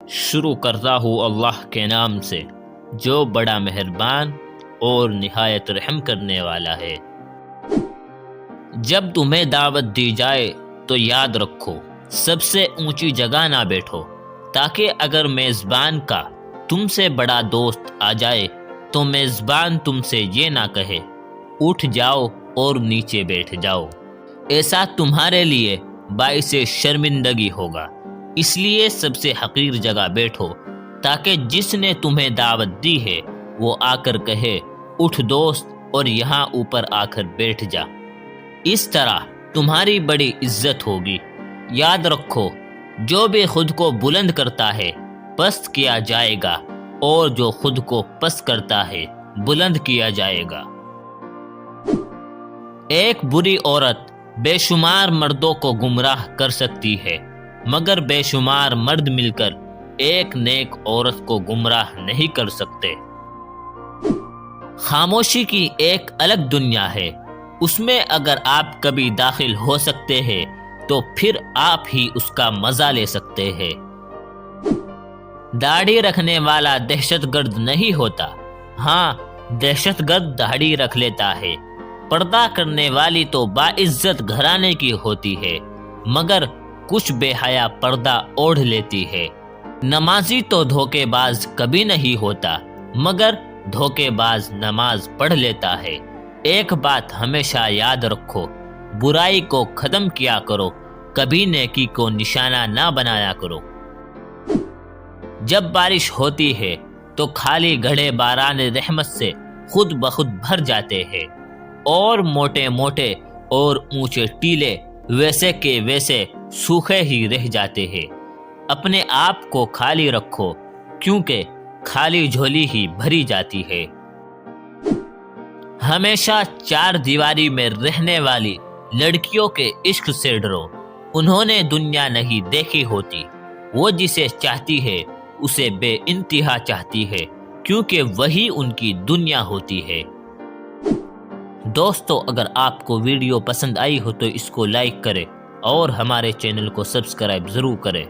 شروع کرتا ہوں اللہ کے نام سے جو بڑا مہربان اور نہایت رحم کرنے والا ہے۔ جب تمہیں دعوت دی جائے تو یاد رکھو سب سے اونچی جگہ نہ بیٹھو، تاکہ اگر میزبان کا تم سے بڑا دوست آ جائے تو میزبان تم سے یہ نہ کہے اٹھ جاؤ اور نیچے بیٹھ جاؤ۔ ایسا تمہارے لیے باعث شرمندگی ہوگا، اس لیے سب سے حقیر جگہ بیٹھو تاکہ جس نے تمہیں دعوت دی ہے وہ آ کر کہے اٹھ دوست اور یہاں اوپر آ کر بیٹھ جا۔ اس طرح تمہاری بڑی عزت ہوگی۔ یاد رکھو جو بھی خود کو بلند کرتا ہے پست کیا جائے گا، اور جو خود کو پست کرتا ہے بلند کیا جائے گا۔ ایک بری عورت بے شمار مردوں کو گمراہ کر سکتی ہے، مگر بے شمار مرد مل کر ایک نیک عورت کو گمراہ نہیں کر سکتے۔ خاموشی کی ایک الگ دنیا ہے، اس میں اگر آپ کبھی داخل ہو سکتے ہیں تو پھر آپ ہی اس کا مزہ لے سکتے ہیں۔ داڑھی رکھنے والا دہشت گرد نہیں ہوتا، ہاں دہشت گرد داڑھی رکھ لیتا ہے۔ پردہ کرنے والی تو باعزت گھرانے کی ہوتی ہے، مگر کچھ بے حیا پردہ اوڑھ لیتی ہے۔ نمازی تو دھوکے باز کبھی نہیں ہوتا، مگر دھوکے باز نماز پڑھ لیتا ہے۔ ایک بات ہمیشہ یاد رکھو، برائی کو ختم کیا کرو، کبھی نیکی کو نشانہ نہ بنایا کرو۔ جب بارش ہوتی ہے تو خالی گھڑے باران رحمت سے خود بخود بھر جاتے ہیں، اور موٹے موٹے اور اونچے ٹیلے ویسے کے ویسے سوکھے ہی رہ جاتے ہیں۔ اپنے آپ کو خالی رکھو، کیونکہ خالی جھولی ہی بھری جاتی ہے۔ ہمیشہ چار دیواری میں رہنے والی لڑکیوں کے عشق سے ڈرو، انہوں نے دنیا نہیں دیکھی ہوتی، وہ جسے چاہتی ہے اسے بے انتہا چاہتی ہے، کیونکہ وہی ان کی دنیا ہوتی ہے۔ دوستو، اگر آپ کو ویڈیو پسند آئی ہو تو اس کو لائک کریں اور ہمارے چینل کو سبسکرائب ضرور کریں۔